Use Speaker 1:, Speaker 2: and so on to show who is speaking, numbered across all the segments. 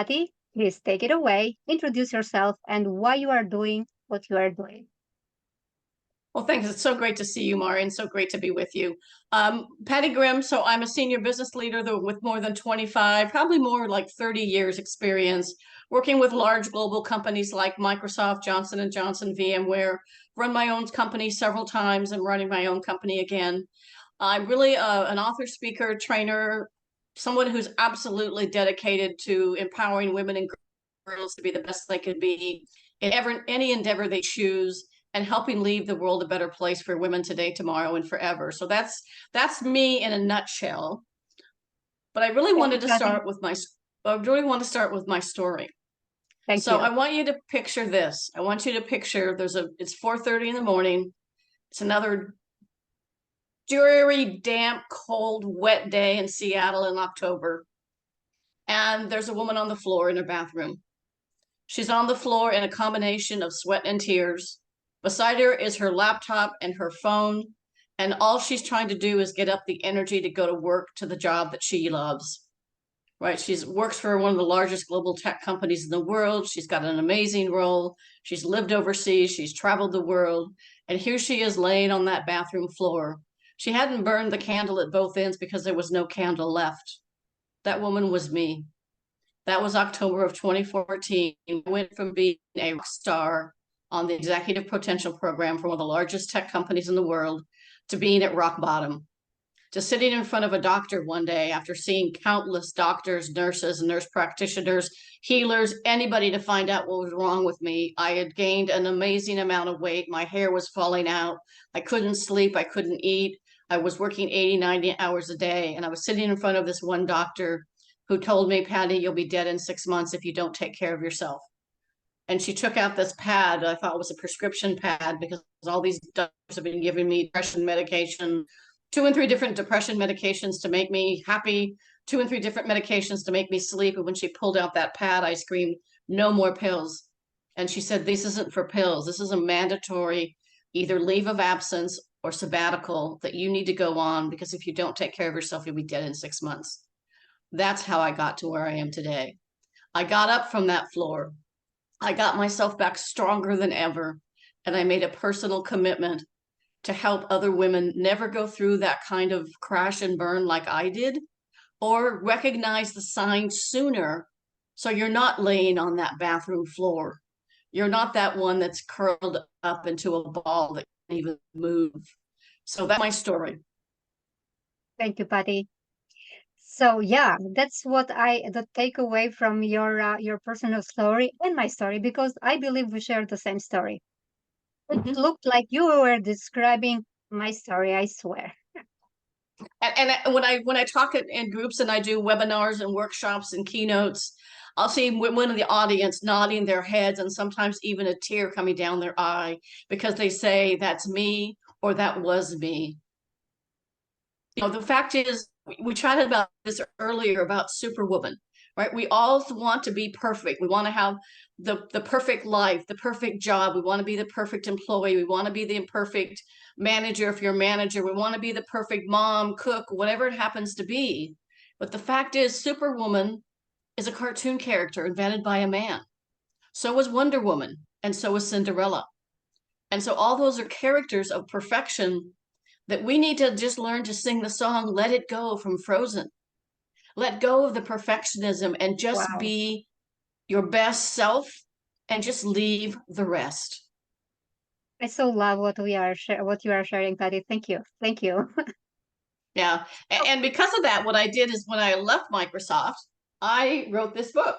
Speaker 1: Patty, please take it away. Introduce yourself and why you are doing what you are doing.
Speaker 2: Well, thanks. It's so great to see you, Mari, and so great to be with you. Pattie Grimm, so I'm a senior business leader with more than 25, probably more like 30 years experience working with large global companies like Microsoft, Johnson & Johnson, VMware, run my own company several times and running my own company again. I'm really an author, speaker, trainer, someone who's absolutely dedicated to empowering women and girls to be the best they could be in any endeavor they choose, and helping leave the world a better place for women today, tomorrow, and forever. So that's me in a nutshell. But I really
Speaker 1: Thank you,
Speaker 2: wanted to
Speaker 1: Patty.
Speaker 2: start with my story.
Speaker 1: Thank
Speaker 2: So
Speaker 1: you.
Speaker 2: I want you to picture this. I want you to picture it's 4:30 in the morning. It's another dreary, damp, cold, wet day in Seattle in October. And there's a woman on the floor in her bathroom. She's on the floor in a combination of sweat and tears. Beside her is her laptop and her phone, and all she's trying to do is get up the energy to go to work, to the job that she loves. Right? She's works for one of the largest global tech companies in the world. She's got an amazing role. She's lived overseas. She's traveled the world. And here she is laying on that bathroom floor. She hadn't burned the candle at both ends because there was no candle left. That woman was me. That was October of 2014. I went from being a rock star on the executive potential program for one of the largest tech companies in the world to being at rock bottom, to sitting in front of a doctor one day after seeing countless doctors, nurses, nurse practitioners, healers, anybody to find out what was wrong with me. I had gained an amazing amount of weight. My hair was falling out. I couldn't sleep. I couldn't eat. I was working 80, 90 hours a day. And I was sitting in front of this one doctor who told me, Pattie, you'll be dead in 6 months if you don't take care of yourself. And she took out this pad I thought was a prescription pad because all these doctors have been giving me depression medication, 2 and 3 different depression medications to make me happy, 2 and 3 different medications to make me sleep. And when she pulled out that pad, I screamed, no more pills. And she said, this isn't for pills. This is a mandatory either leave of absence or sabbatical that you need to go on, because if you don't take care of yourself, you'll be dead in 6 months. That's how I got to where I am today. I got up from that floor. I got myself back stronger than ever. And I made a personal commitment to help other women never go through that kind of crash and burn like I did, or recognize the signs sooner. So you're not laying on that bathroom floor. You're not that one that's curled up into a ball that can't even move. So that's my story.
Speaker 1: Thank you, Patty. So yeah, that's what the takeaway from your personal story and my story, because I believe we share the same story. It
Speaker 2: Mhm.
Speaker 1: looked like you were describing my story, I swear.
Speaker 2: And when I talk in groups and I do webinars and workshops and keynotes, I'll see women in the audience nodding their heads and sometimes even a tear coming down their eye because they say, that's me, or that was me. The fact is, we chatted about this earlier about Superwoman, right? We all want to be perfect. We want to have the perfect life, the perfect job. We want to be the perfect employee. We want to be the perfect manager if you're a manager. We want to be the perfect mom, cook, whatever it happens to be. But the fact is, Superwoman is a cartoon character invented by a man. So was Wonder Woman, and so was Cinderella. And so all those are characters of perfection that we need to just learn to sing the song, Let It Go from Frozen. Let go of the perfectionism and just
Speaker 1: Wow.
Speaker 2: be your best self and just leave the rest.
Speaker 1: I so love what you are sharing, Patty. Thank you. Thank you.
Speaker 2: Yeah. And because of that, what I did is when I left Microsoft, I wrote this book,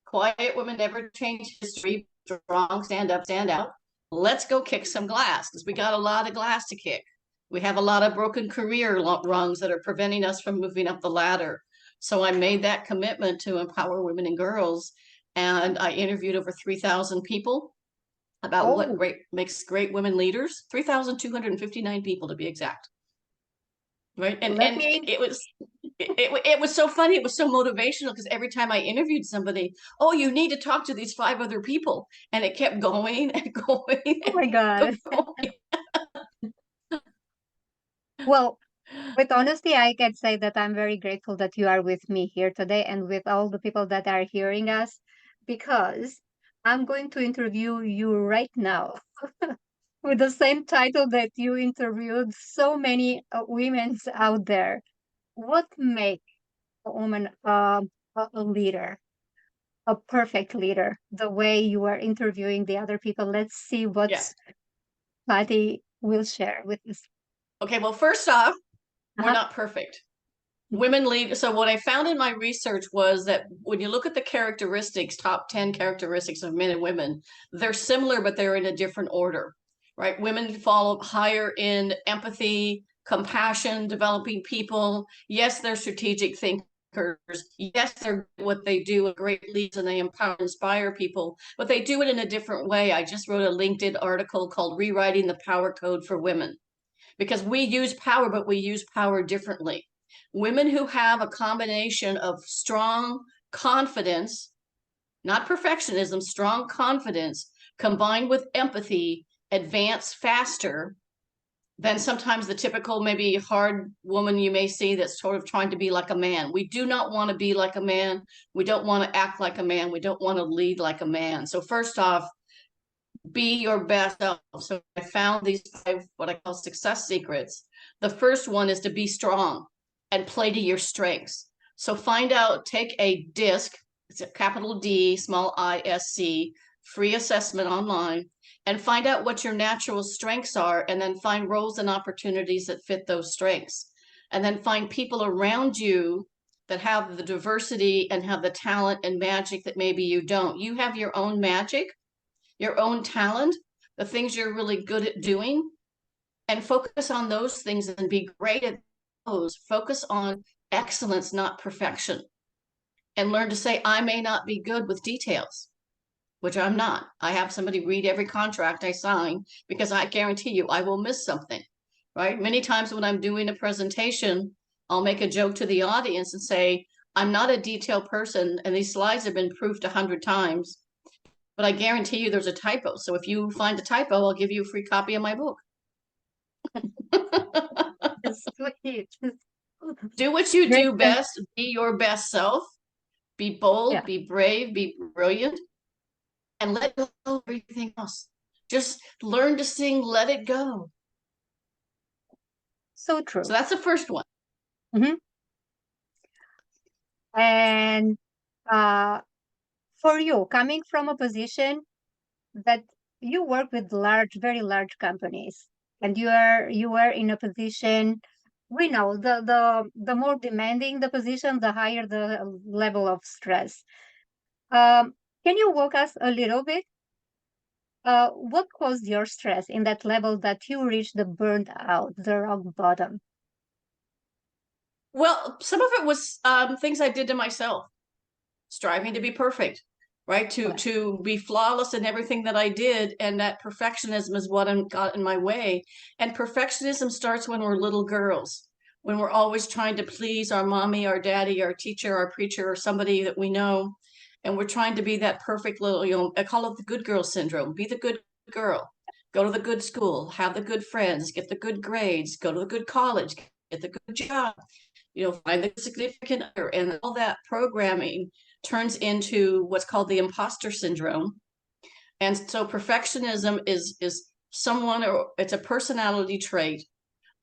Speaker 2: Quiet Women Never Change History, Strong, Stand Up, Stand Out. Let's go kick some glass, because we got a lot of glass to kick. We have a lot of broken career rungs that are preventing us from moving up the ladder. So I made that commitment to empower women and girls. And I interviewed over 3,000 people about what
Speaker 1: Oh,
Speaker 2: makes great women leaders, 3,259 people to be exact. Right.
Speaker 1: let
Speaker 2: And
Speaker 1: me
Speaker 2: it was so funny. It was so motivational because every time I interviewed somebody, oh, you need to talk to these 5 other people. And it kept going and going
Speaker 1: oh my
Speaker 2: and
Speaker 1: God.
Speaker 2: going.
Speaker 1: Well, With honesty, I can say that I'm very grateful that you are with me here today and with all the people that are hearing us, because I'm going to interview you right now with the same title that you interviewed so many women out there. What makes a woman a leader, a perfect leader? The way you are interviewing the other people. Let's see what
Speaker 2: Yeah.
Speaker 1: Patty will share with us.
Speaker 2: Okay. Well, first off, we're
Speaker 1: Uh-huh.
Speaker 2: not perfect. Women lead. So what I found in my research was that when you look at the characteristics, top 10 characteristics of men and women, they're similar, but they're in a different order, right? Women fall higher in empathy, compassion, developing people. Yes, they're strategic thinkers. Yes, they're what they do, great leads, and they empower, inspire people, but they do it in a different way. I just wrote a LinkedIn article called Rewriting the Power Code for Women, because we use power, but we use power differently. Women who have a combination of strong confidence, not perfectionism, strong confidence combined with empathy, advance faster than sometimes the typical, maybe hard woman you may see that's sort of trying to be like a man. We do not want to be like a man. We don't want to act like a man. We don't want to lead like a man. So, first off, be your best self. So I found these 5, what I call success secrets. The first one is to be strong and play to your strengths. So find out, take a DISC, it's a capital D, small ISC, free assessment online, and find out what your natural strengths are, and then find roles and opportunities that fit those strengths. And then find people around you that have the diversity and have the talent and magic that maybe you don't. You have your own magic, your own talent, the things you're really good at doing, and focus on those things and be great at those. Focus on excellence, not perfection. And learn to say, I may not be good with details, which I'm not. I have somebody read every contract I sign because I guarantee you I will miss something, right? Many times when I'm doing a presentation, I'll make a joke to the audience and say, I'm not a detailed person, and these slides have been proofed 100 times, but I guarantee you there's a typo. So if you find a typo, I'll give you a free copy of my book.
Speaker 1: Sweet.
Speaker 2: Do what you
Speaker 1: Great.
Speaker 2: do best. Be your best self. Be bold,
Speaker 1: Yeah,
Speaker 2: be brave, be brilliant, and let go of everything else. Just learn to sing, let it go.
Speaker 1: so
Speaker 2: So
Speaker 1: true.
Speaker 2: that's the first one.
Speaker 1: Hmm. And uh, for you, coming from a position that you work with large, very large companies, and you are in a position, we know the more demanding the position, the higher the level of stress. Um, can you walk us a little bit? What caused your stress in that level that you reached the burnt out, the rock bottom?
Speaker 2: Well, some of it was things I did to myself, striving to be perfect, right? To
Speaker 1: Well,
Speaker 2: to be flawless in everything that I did, and that perfectionism is what got in my way. And perfectionism starts when we're little girls, when we're always trying to please our mommy, our daddy, our teacher, our preacher, or somebody that we know, and we're trying to be that perfect little, I call it the good girl syndrome. Be the good girl, go to the good school, have the good friends, get the good grades, go to the good college, get the good job, find the significant other, and all that programming turns into what's called the imposter syndrome. And so perfectionism is someone, or it's a personality trait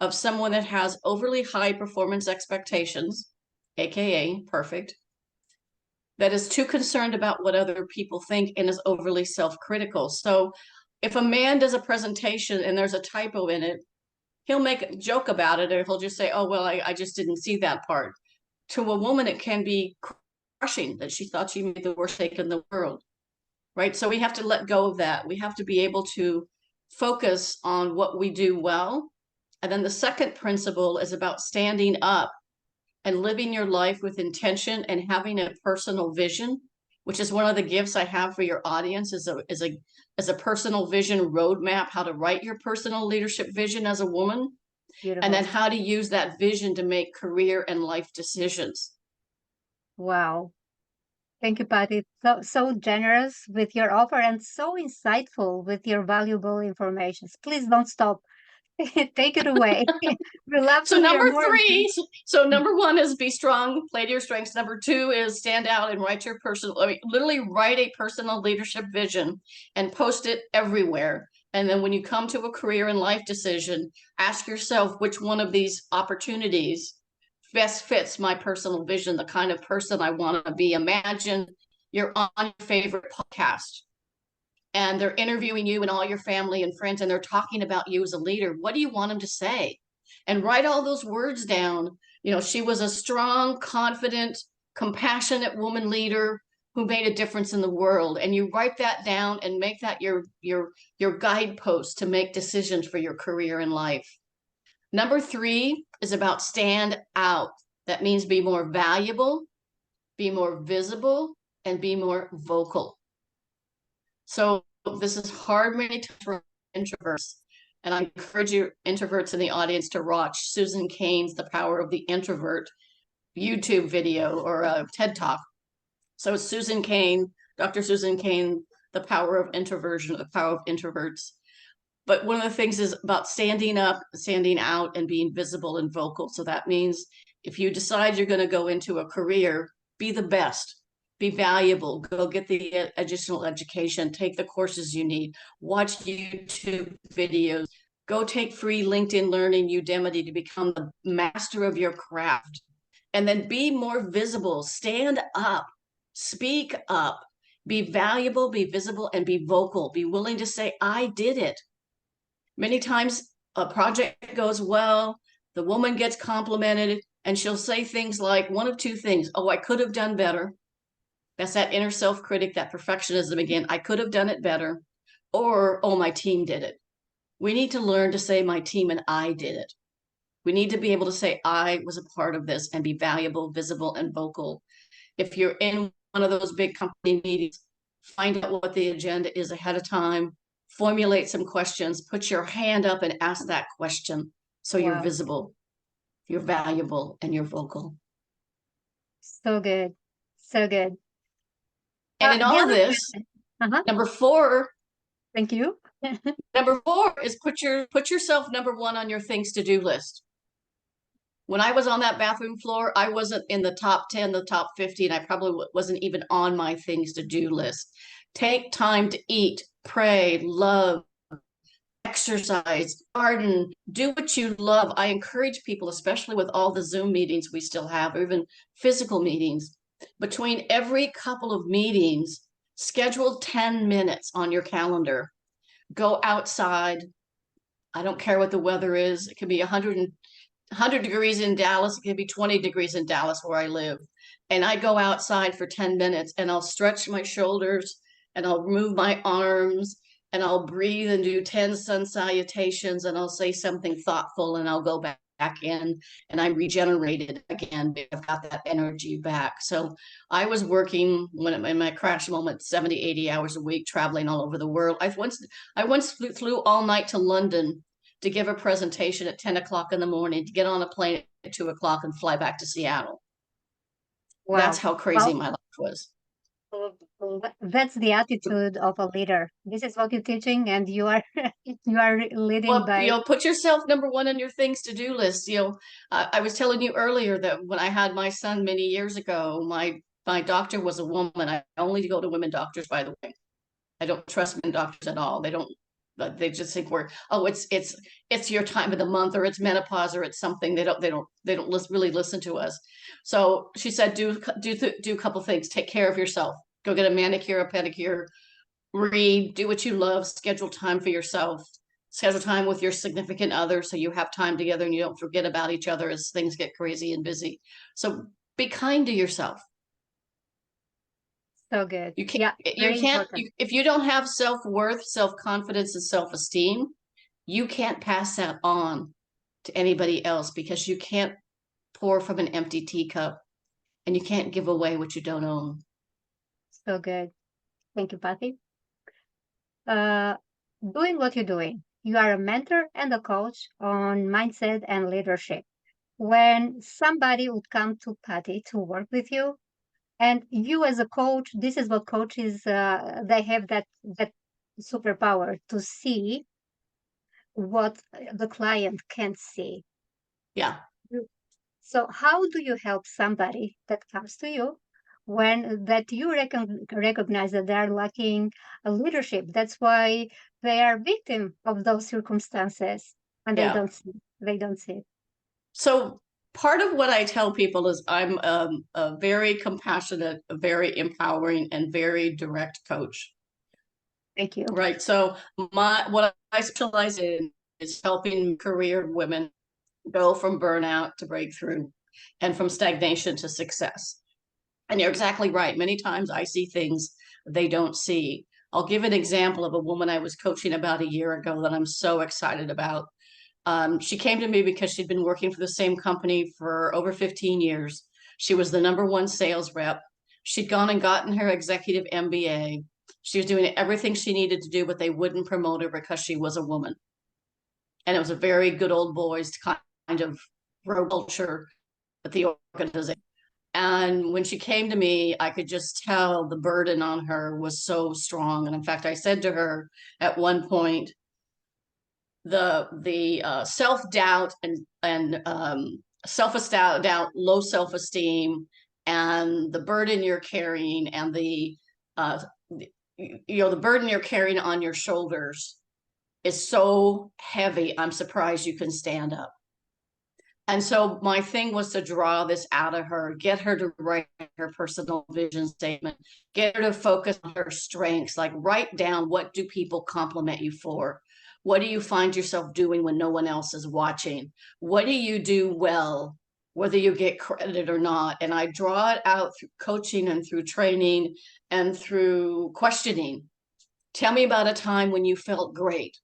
Speaker 2: of someone that has overly high performance expectations, aka perfect, that is too concerned about what other people think and is overly self-critical. So if a man does a presentation and there's a typo in it, he'll make a joke about it, or he'll just say, oh, well, I just didn't see that part. To a woman, it can be crushing that she thought she made the worst mistake in the world, right? So we have to let go of that. We have to be able to focus on what we do well. And then the second principle is about standing up and living your life with intention and having a personal vision, which is one of the gifts I have for your audience, is a personal vision roadmap, how to write your personal leadership vision as a woman, and then
Speaker 1: beautiful.
Speaker 2: how to use that vision to make career and life decisions.
Speaker 1: Wow. Thank you, Patty. So generous with your offer and so insightful with your valuable information. Please don't stop. Take it away. We love
Speaker 2: So
Speaker 1: to hear
Speaker 2: number
Speaker 1: more.
Speaker 2: three, so number one is be strong, play to your strengths. Number two is stand out and write your personal, I mean, literally write a personal leadership vision and post it everywhere. And then when you come to a career and life decision, ask yourself which one of these opportunities best fits my personal vision, the kind of person I want to be. Imagine you're on your favorite podcast and they're interviewing you and all your family and friends, and they're talking about you as a leader. What do you want them to say? And write all those words down. You know, she was a strong, confident, compassionate woman leader who made a difference in the world. And you write that down and make that your guidepost to make decisions for your career in life. Number three is about stand out. That means be more valuable, be more visible, and be more vocal. So this is hard many times for introverts. And I encourage you introverts in the audience to watch Susan Cain's The Power of the Introvert YouTube video or a TED Talk. So Susan Cain, Dr. Susan Cain, The Power of Introversion, The Power of Introverts. But one of the things is about standing up, standing out, and being visible and vocal. So that means if you decide you're going to go into a career, be the best, be valuable, go get the additional education, take the courses you need, watch YouTube videos, go take free LinkedIn Learning, Udemy to become the master of your craft. And then be more visible, stand up, speak up, be valuable, be visible, and be vocal. Be willing to say, I did it. Many times a project goes well, the woman gets complimented, and she'll say things like one of two things. Oh, I could have done better. That's that inner self-critic, that perfectionism again. I could have done it better. Or, oh, my team did it. We need to learn to say my team and I did it. We need to be able to say I was a part of this and be valuable, visible, and vocal. If you're in one of those big company meetings, find out what the agenda is ahead of time, formulate some questions, put your hand up and ask that question so you're
Speaker 1: Wow.
Speaker 2: visible, you're valuable, and you're vocal.
Speaker 1: So good. So good.
Speaker 2: And in
Speaker 1: The
Speaker 2: all of
Speaker 1: other
Speaker 2: this,
Speaker 1: question. Uh-huh.
Speaker 2: number four
Speaker 1: Thank you.
Speaker 2: is put yourself number one on your things to do list. When I was on that bathroom floor, I wasn't in the top 10, the top 50, and I probably wasn't even on my things to do list. Take time to eat, pray, love, exercise, garden, do what you love. I encourage people, especially with all the Zoom meetings we still have, or even physical meetings, between every couple of meetings, schedule 10 minutes on your calendar. Go outside. I don't care what the weather is. It can be 100 degrees in Dallas. It can be 20 degrees in Dallas where I live. And I go outside for 10 minutes and I'll stretch my shoulders and I'll move my arms and I'll breathe and do 10 sun salutations and I'll say something thoughtful and I'll go back in and I'm regenerated again. I've got that energy back. So I was working when in my crash moment 70, 80 hours a week, traveling all over the world. I once flew all night to London to give a presentation at 10 o'clock in the morning, to get on a plane at 2 o'clock and fly back to Seattle. That's
Speaker 1: Wow.
Speaker 2: how crazy
Speaker 1: Well,
Speaker 2: my life was.
Speaker 1: that's the attitude of a leader. This is what you're teaching, and you are you are leading
Speaker 2: Well,
Speaker 1: by.
Speaker 2: put yourself number one on your things to do list. I was telling you earlier that when I had my son many years ago, my doctor was a woman. I only go to women doctors, by the way. I don't trust men doctors at all. They don't. They just think it's your time of the month or it's menopause or it's something. They don't really listen to us. So she said, do a couple things. Take care of yourself. Go get a manicure, a pedicure. Read. Do what you love. Schedule time for yourself. Schedule time with your significant other so you have time together and you don't forget about each other as things get crazy and busy. So be kind to yourself.
Speaker 1: So good.
Speaker 2: You can't,
Speaker 1: Yeah, very important.
Speaker 2: if you don't have self-worth, self-confidence, and self-esteem, you can't pass that on to anybody else because you can't pour from an empty teacup and you can't give away what you don't own.
Speaker 1: So good. Thank you, Patty. Uh, Doing what you're doing. You are a mentor and a coach on mindset and leadership. When somebody would come to Patty to work with you, and you as a coach, this is what coaches they have that superpower to see what the client can't see.
Speaker 2: Yeah.
Speaker 1: So how do you help somebody that comes to you when that you recognize that they are lacking a leadership? That's why they are victim of those circumstances and
Speaker 2: Yeah.
Speaker 1: they don't see it.
Speaker 2: So part of what I tell people is I'm a very compassionate, a very empowering, and very direct coach.
Speaker 1: Thank you.
Speaker 2: Right. So what I specialize in is helping career women go from burnout to breakthrough and from stagnation to success. And you're exactly right. Many times I see things they don't see. I'll give an example of a woman I was coaching about a year ago that I'm so excited about. She came to me because she'd been working for the same company for over 15 years. She was the number one sales rep. She'd gone and gotten her executive MBA. She was doing everything she needed to do, but they wouldn't promote her because she was a woman. And it was a very good old boys kind of culture at the organization. And when she came to me, I could just tell the burden on her was so strong. And in fact, I said to her at one point, the self doubt and self doubt, low self esteem, and the burden you're carrying, and uh, the burden you're carrying on your shoulders is so heavy. I'm surprised you can stand up. And so my thing was to draw this out of her, get her to write her personal vision statement, get her to focus on her strengths, like write down, what do people compliment you for? What do you find yourself doing when no one else is watching? What do you do well, whether you get credit or not? And I draw it out through coaching and through training and through questioning. Tell me about a time when you felt great.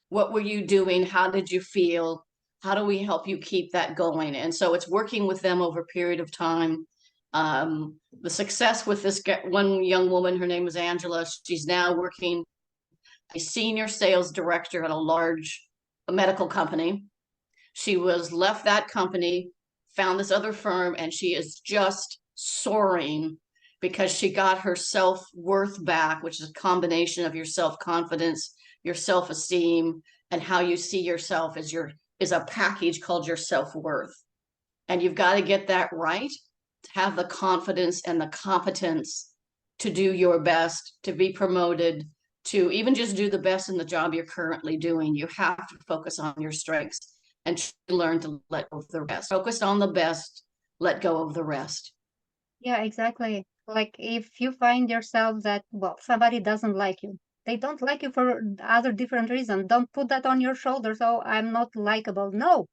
Speaker 2: What were you doing? How did you feel? How do we help you keep that going? And so it's working with them over a period of time. The success with this one young woman, her name is Angela. She's now working a senior sales director at a large medical company. She was left that company, found this other firm, and she is just soaring because she got her self-worth back, which is a combination of your self-confidence, your self-esteem, and how you see yourself as is a package called your self-worth. And you've got to get that right to have the confidence and the competence to do your best, to be promoted, to even just do the best in the job you're currently doing. You have to focus on your strengths and learn to let go of the rest. Focus on the best, let go of the rest.
Speaker 1: Yeah, exactly. Like if you find yourself that, well, somebody doesn't like you, they don't like you for other different reasons. Don't put that on your shoulders. Oh, I'm not likable. No,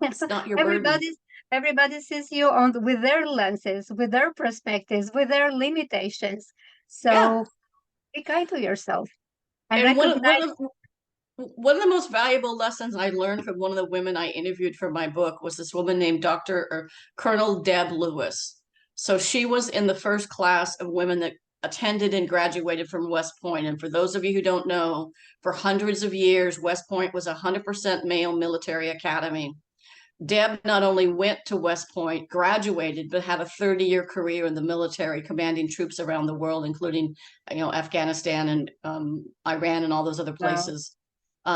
Speaker 2: It's not your burden.
Speaker 1: everybody's everybody sees you on with their lenses, with their perspectives, with their limitations.
Speaker 2: Yeah.
Speaker 1: So be kind to yourself and
Speaker 2: And
Speaker 1: recognize.
Speaker 2: one of the most valuable lessons I learned from one of the women I interviewed for my book was this woman named Dr. or Colonel Deb Lewis. So she was in the first class of women that attended and graduated from West Point. And for those of you who don't know, for hundreds of years, West Point was a 100% male military academy. Deb not only went to West Point, graduated, but had a 30-year career in the military, commanding troops around the world, including, Afghanistan and Iran and all those other places.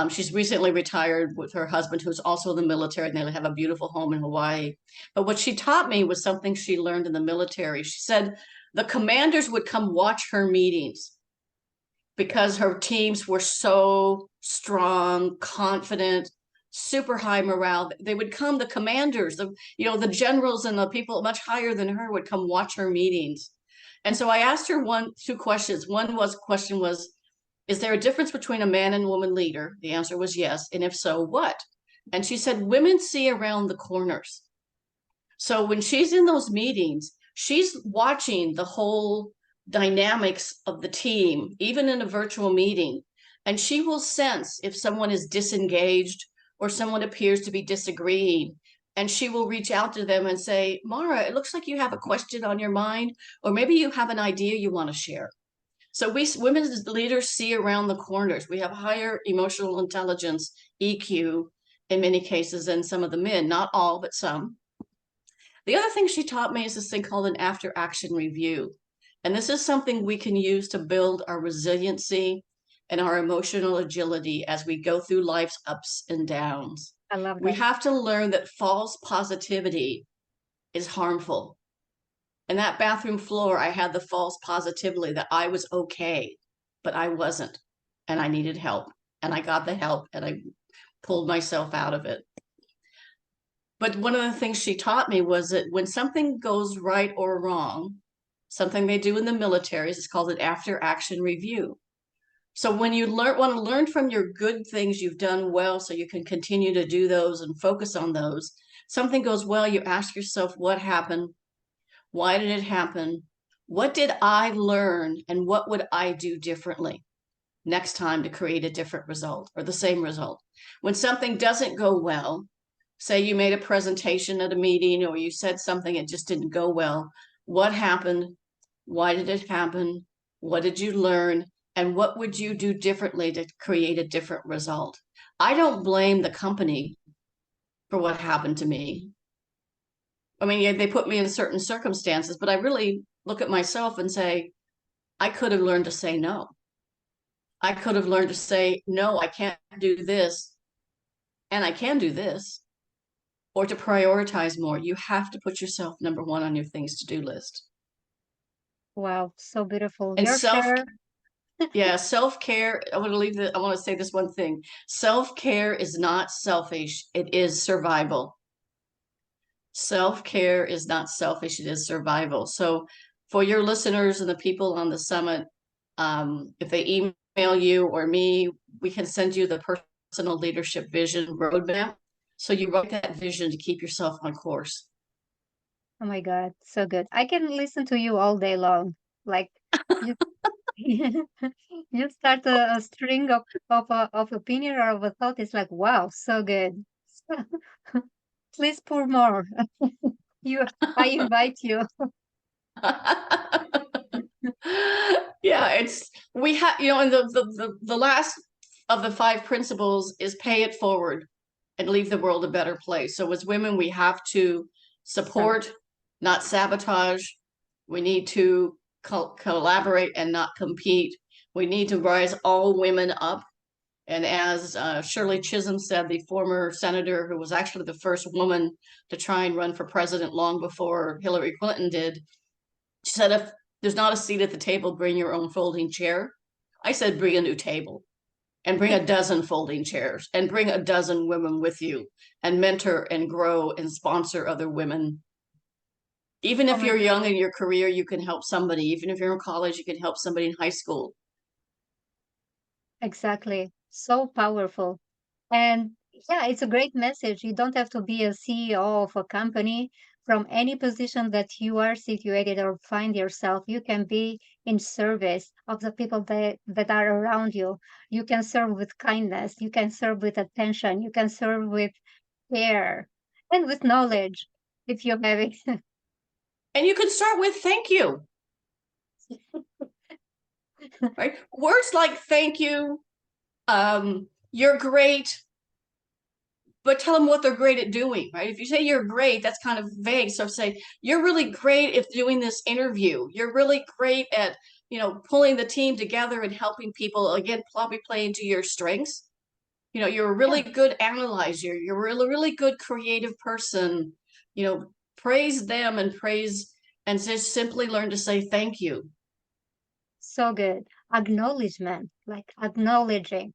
Speaker 2: She's recently retired with her husband, who's also in the military, and they have a beautiful home in Hawaii. But what she taught me was something she learned in the military. She said the commanders would come watch her meetings because her teams were so strong, confident, super high morale. They would come, the commanders, the generals and the people much higher than her would come watch her meetings. And so I asked her two questions. Question was, is there a difference between a man and woman leader? The answer was yes. And if so, what? And she said, women see around the corners. So when she's in those meetings, she's watching the whole dynamics of the team, even in a virtual meeting. And she will sense if someone is disengaged or someone appears to be disagreeing. And she will reach out to them and say, Mara, it looks like you have a question on your mind, or maybe you have an idea you want to share. So we women as leaders see around the corners. We have higher emotional intelligence, EQ, in many cases than some of the men, not all, but some. The other thing she taught me is this thing called an after action review. And this is something we can use to build our resiliency and our emotional agility as we go through life's ups and downs.
Speaker 1: I love
Speaker 2: We
Speaker 1: that.
Speaker 2: have to learn that false positivity is harmful. And that bathroom floor, I had the false positivity that I was okay, but I wasn't. And I needed help. And I got the help and I pulled myself out of it. But one of the things she taught me was that when something goes right or wrong, something they do in the military is called an after action review. So when you want to learn from your good things you've done well so you can continue to do those and focus on those, something goes well, you ask yourself what happened? Why did it happen? What did I learn and what would I do differently next time to create a different result or the same result? When something doesn't go well, say you made a presentation at a meeting or you said something, it just didn't go well. What happened? Why did it happen? What did you learn? And what would you do differently to create a different result? I don't blame the company for what happened to me. I mean, yeah, they put me in certain circumstances, but I really look at myself and say, I could have learned to say no. I could have learned to say, no, I can't do this, and I can do this, or to prioritize more. You have to put yourself number one on your things to do list.
Speaker 1: Wow, so beautiful.
Speaker 2: And
Speaker 1: Your share.
Speaker 2: self-care, I want to say this one thing. Self-care is not selfish, it is survival. Self-care is not selfish, it is survival. So for your listeners and the people on the summit, if they email you or me, we can send you the personal leadership vision roadmap. So you write that vision to keep yourself on course.
Speaker 1: Oh my God, so good. I can listen to you all day long. Like you, you start a string of opinion or of a thought. It's like, wow, so good. Please pour more. You, I invite you.
Speaker 2: Yeah, it's we have and the last of the five principles is pay it forward and leave the world a better place. So as women, we have to
Speaker 1: So
Speaker 2: support, not sabotage. We need to collaborate and not compete. We need to rise all women up. And as Shirley Chisholm said, the former senator who was actually the first woman to try and run for president long before Hillary Clinton did, she said, if there's not a seat at the table, bring your own folding chair. I said, bring a new table and bring a dozen folding chairs and bring a dozen women with you and mentor and grow and sponsor other women. Even
Speaker 1: oh
Speaker 2: if
Speaker 1: my
Speaker 2: you're
Speaker 1: God,
Speaker 2: young in your career, you can help somebody. Even if you're in college, you can help somebody in high school.
Speaker 1: exactly. So powerful. And yeah, it's a great message. You don't have to be a CEO of a company. From any position that you are situated or find yourself, you can be in service of the people that are around you. You can serve with kindness. You can serve with attention. You can serve with care and with knowledge if you have it.
Speaker 2: And you can start with thank you, right? Words like thank you, you're great, but tell them what they're great at doing, right? If you say you're great, that's kind of vague. So say you're really great at doing this interview. You're really great at, pulling the team together and helping people. Again, probably play into your strengths. You're a
Speaker 1: Yeah,
Speaker 2: really good analyzer. You're a really, really good creative person. Praise them and just simply learn to say thank you.
Speaker 1: so good. Acknowledgement, like acknowledging.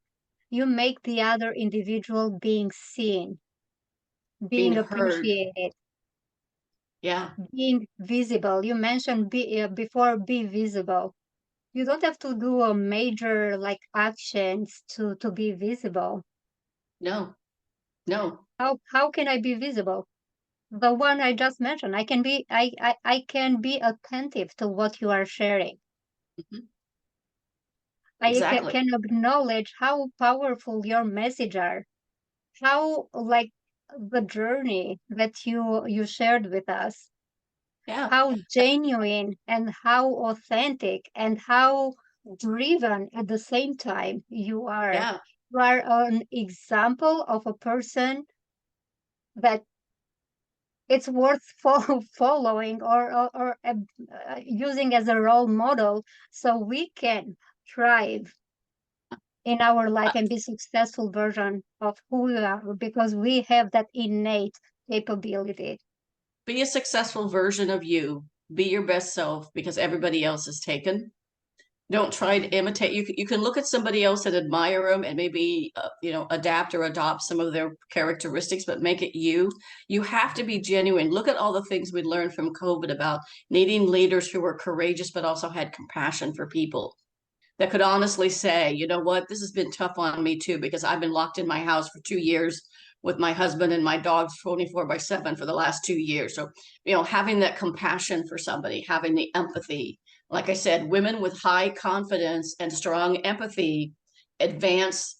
Speaker 1: You make the other individual being seen,
Speaker 2: Being
Speaker 1: being
Speaker 2: heard.
Speaker 1: appreciated,
Speaker 2: Yeah,
Speaker 1: being visible. You mentioned before be visible. You don't have to do a major like actions to be visible.
Speaker 2: no, no.
Speaker 1: How can I be visible? The one I just mentioned. I can be attentive to what you are sharing.
Speaker 2: Mhm.
Speaker 1: I
Speaker 2: Exactly.
Speaker 1: can acknowledge how powerful your message are, how like the journey that you shared with us,
Speaker 2: Yeah,
Speaker 1: how genuine and how authentic and how driven at the same time you are.
Speaker 2: yeah,
Speaker 1: You are an example of a person that it's worth following or using as a role model so we can thrive. in our life
Speaker 2: Uh,
Speaker 1: and be successful version of who we are because we have that innate capability.
Speaker 2: be a successful version of you. Be your best self because everybody else is taken. Don't try to imitate. You can look at somebody else and admire them and maybe adapt or adopt some of their characteristics, but make it you. You have to be genuine. Look at all the things we learned from COVID about needing leaders who were courageous but also had compassion for people, that could honestly say, you know what, this has been tough on me too, because I've been locked in my house for 2 years with my husband and my dogs 24/7 for the last 2 years. So, having that compassion for somebody, having the empathy. Like I said, women with high confidence and strong empathy advance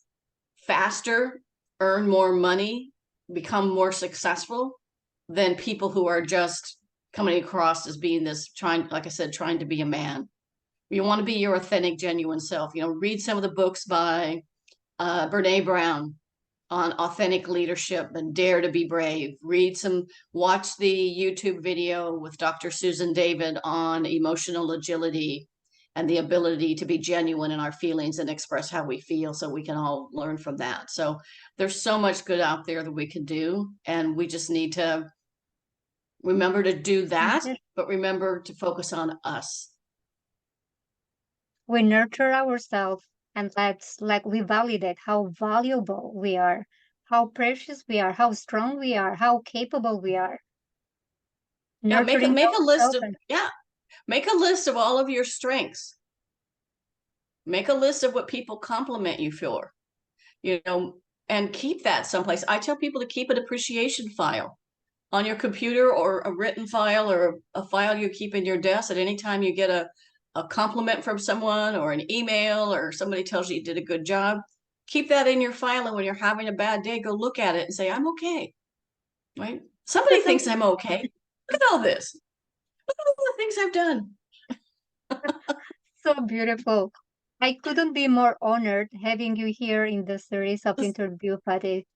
Speaker 2: faster, earn more money, become more successful than people who are just coming across as being this trying, like I said, trying to be a man. You want to be your authentic, genuine self. Read some of the books by Brene Brown on authentic leadership and Dare to be Brave. Watch the YouTube video with Dr. Susan David on emotional agility and the ability to be genuine in our feelings and express how we feel, so we can all learn from that. So there's so much good out there that we can do, and we just need to remember to do that,
Speaker 1: Yes.
Speaker 2: but remember to focus on us.
Speaker 1: We nurture ourselves, and that's like we validate how valuable we are, how precious we are, how strong we are, how capable we are.
Speaker 2: Yeah,
Speaker 1: Nurturing
Speaker 2: make a list
Speaker 1: ourselves.
Speaker 2: of yeah, make a list of all of your strengths. Make a list of what people compliment you for, and keep that someplace. I tell people to keep an appreciation file on your computer, or a written file, or a file you keep in your desk. At any time you get a compliment from someone, or an email, or somebody tells you did a good job, keep that in your file. And when you're having a bad day, go look at it and say, I'm okay, right? Somebody
Speaker 1: That's
Speaker 2: thinks I'm okay. Look at all this. Look at all the things I've done.
Speaker 1: so beautiful. I couldn't be more honored having you here in the series of
Speaker 2: This
Speaker 1: interview, Patty.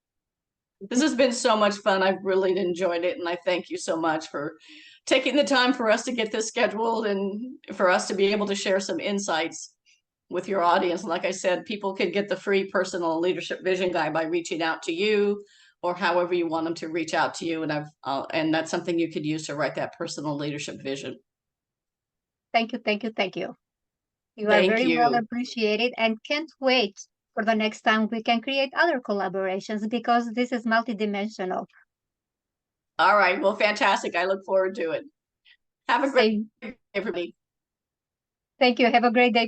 Speaker 2: This has been so much fun. I've really enjoyed it. And I thank you so much for taking the time for us to get this scheduled and for us to be able to share some insights with your audience. Like I said, people can get the free personal leadership vision guide by reaching out to you, or however you want them to reach out to you. And that's something you could use to write that personal leadership vision.
Speaker 1: Thank you, thank you, thank you. You are
Speaker 2: Thank
Speaker 1: very well
Speaker 2: you.
Speaker 1: appreciated and can't wait for the next time we can create other collaborations because this is multidimensional.
Speaker 2: All right. Well, fantastic. I look forward to it. Have a great
Speaker 1: Same.
Speaker 2: day, everybody.
Speaker 1: Thank you. Have a great day.